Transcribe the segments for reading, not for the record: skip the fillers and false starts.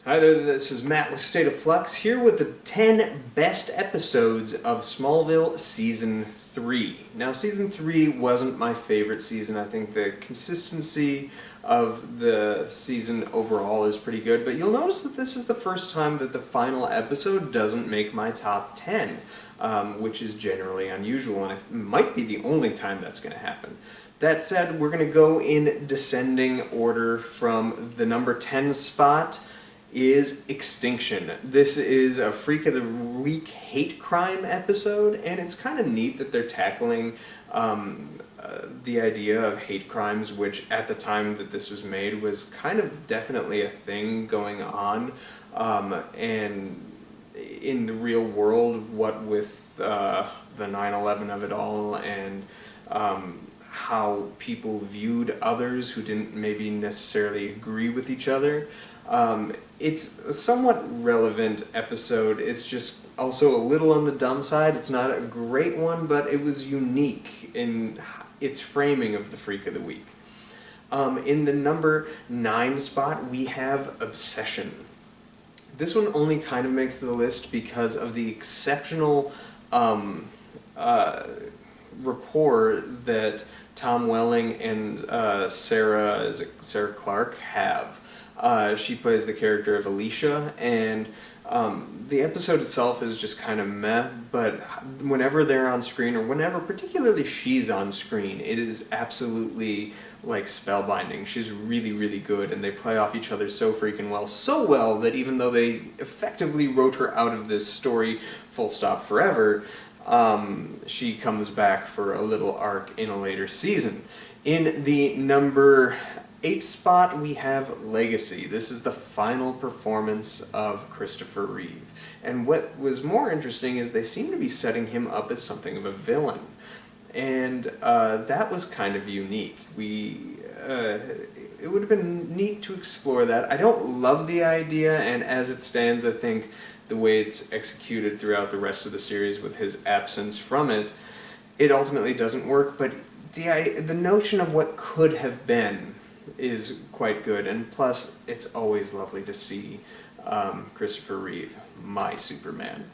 Hi there, this is Matt with State of Flux, here with the 10 best episodes of Smallville Season 3. Now, Season 3 wasn't my favorite season. I think the consistency of the season overall is pretty good, but you'll notice that this is the first time that the final episode doesn't make my top 10, which is generally unusual, and it might be the only time that's going to happen. That said, we're going to go in descending order from the number 10 spot is Extinction. This is a Freak of the Week hate crime episode, and it's kind of neat that they're tackling the idea of hate crimes, which at the time that this was made was kind of definitely a thing going on, and in the real world, what with the 9/11 of it all, and how people viewed others who didn't maybe necessarily agree with each other. It's a somewhat relevant episode. It's just also a little on the dumb side. It's not a great one, but it was unique in its framing of the Freak of the Week. In the number 9 spot, we have Obsession. This one only kind of makes the list because of the exceptional rapport that Tom Welling and Sarah Clark have. She plays the character of Alicia, and the episode itself is just kind of meh, but whenever they're on screen, or whenever particularly she's on screen, it is absolutely like spellbinding. She's really, really good, and they play off each other so freaking well, so well that even though they effectively wrote her out of this story full stop forever, she comes back for a little arc in a later season. In the number 8 spot, we have Legacy. This is the final performance of Christopher Reeve. And what was more interesting is they seem to be setting him up as something of a villain. And that was kind of unique. It would have been neat to explore that. I don't love the idea, and as it stands, I think the way it's executed throughout the rest of the series with his absence from it, it ultimately doesn't work, but the notion of what could have been is quite good, and plus it's always lovely to see Christopher Reeve, my Superman.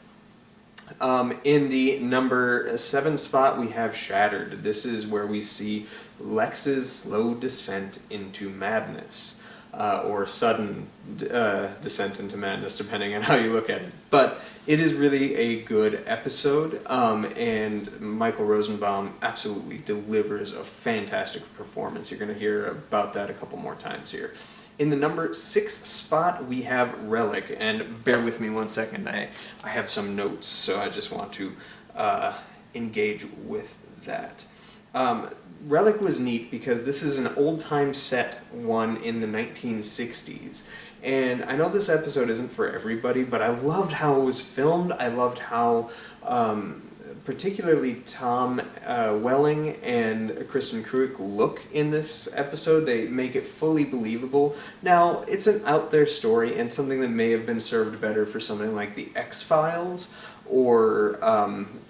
In the number 7 spot, we have Shattered. This is where we see Lex's slow descent into madness, or sudden descent into madness, depending on how you look at it. But it is really a good episode, and Michael Rosenbaum absolutely delivers a fantastic performance. You're going to hear about that a couple more times here. In the number 6 spot, we have Relic, and bear with me one second, I have some notes, so I just want to engage with that. Relic was neat because this is an old-time set one in the 1960s. And I know this episode isn't for everybody, but I loved how it was filmed. I loved how particularly Tom Welling and Kristen Kreuk look in this episode. They make it fully believable. Now, it's an out-there story and something that may have been served better for something like The X-Files, or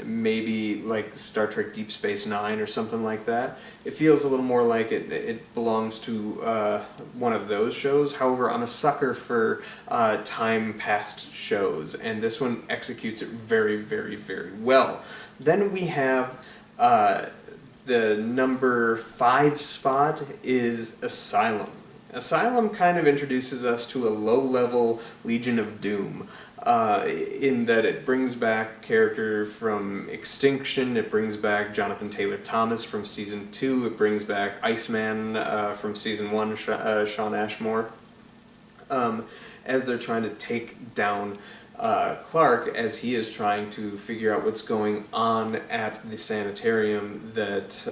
maybe like Star Trek Deep Space Nine or something like that. It feels a little more like it belongs to one of those shows. However, I'm a sucker for time-past shows, and this one executes it very, very, very well. Then we have the number 5 spot is Asylum. Asylum kind of introduces us to a low-level Legion of Doom. In that it brings back character from Extinction, it brings back Jonathan Taylor Thomas from Season 2, it brings back Iceman from Season 1, Shawn Ashmore, as they're trying to take down Clark as he is trying to figure out what's going on at the sanitarium that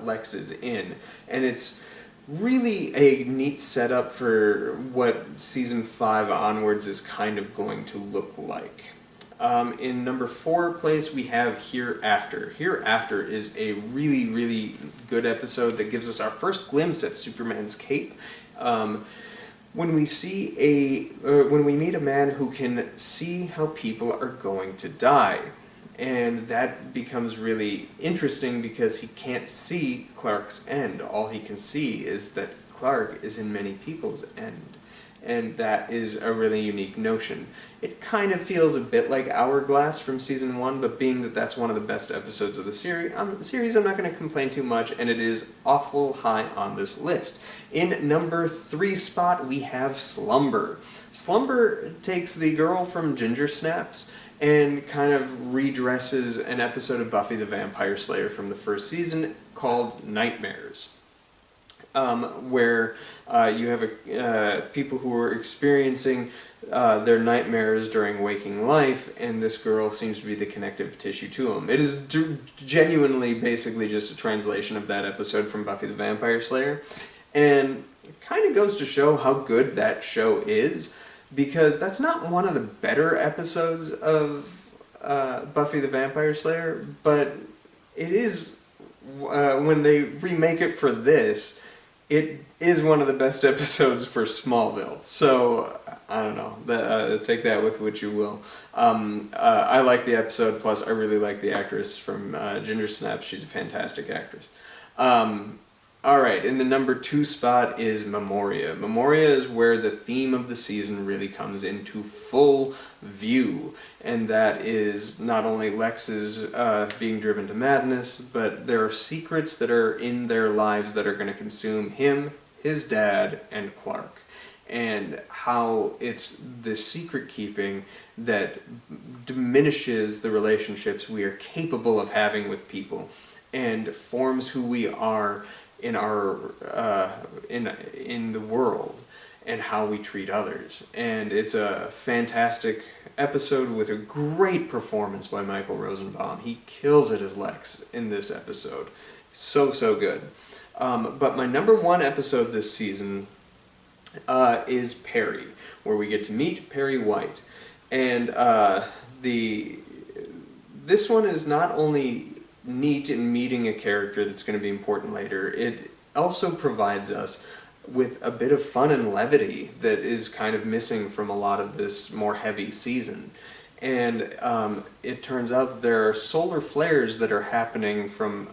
Lex is in. And it's really a neat setup for what Season 5 onwards is kind of going to look like. In number 4 place, we have Hereafter. Hereafter is a really, really good episode that gives us our first glimpse at Superman's cape. When we meet a man who can see how people are going to die. And that becomes really interesting because he can't see Clark's end. All he can see is that Clark is in many people's end. And that is a really unique notion. It kind of feels a bit like Hourglass from season 1, but being that that's one of the best episodes of the series, I'm not going to complain too much, and it is awful high on this list. In number 3 spot, we have Slumber. Slumber takes the girl from Ginger Snaps and kind of redresses an episode of Buffy the Vampire Slayer from the first season called Nightmares. Where you have people who are experiencing their nightmares during waking life, and this girl seems to be the connective tissue to them. It is genuinely basically just a translation of that episode from Buffy the Vampire Slayer, and it kind of goes to show how good that show is, because that's not one of the better episodes of Buffy the Vampire Slayer, but it is, when they remake it for this, it is one of the best episodes for Smallville. So, I don't know. Take that with what you will. I like the episode, plus I really like the actress from Ginger Snaps. She's a fantastic actress. Alright, in the number 2 spot is Memoria. Memoria is where the theme of the season really comes into full view. And that is not only Lex's being driven to madness, but there are secrets that are in their lives that are going to consume him, his dad, and Clark. And how it's this secret keeping that diminishes the relationships we are capable of having with people and forms who we are in our in the world and how we treat others. And it's a fantastic episode with a great performance by Michael Rosenbaum. He kills it as Lex in this episode. So good. But my number 1 episode this season is Perry, where we get to meet Perry White. And this one is not only neat in meeting a character that's going to be important later, it also provides us with a bit of fun and levity that is kind of missing from a lot of this more heavy season. And it turns out that there are solar flares that are happening from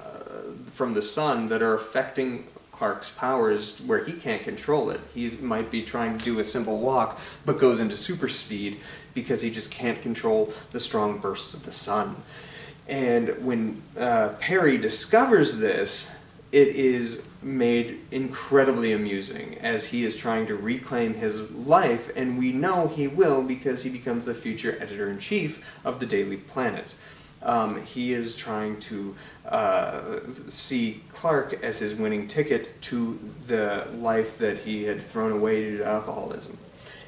the sun that are affecting Clark's powers where he can't control it. He might be trying to do a simple walk, but goes into super speed because he just can't control the strong bursts of the sun. And when Perry discovers this, it is made incredibly amusing as he is trying to reclaim his life, and we know he will because he becomes the future editor-in-chief of the Daily Planet. He is trying to see Clark as his winning ticket to the life that he had thrown away due to alcoholism.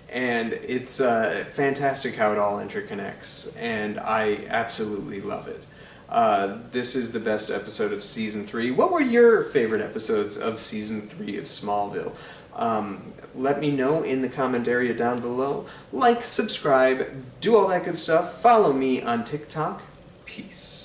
And it's fantastic how it all interconnects, and I absolutely love it. This is the best episode of Season 3. What were your favorite episodes of Season 3 of Smallville? Let me know in the comment area down below. Like, subscribe, do all that good stuff. Follow me on TikTok. Peace.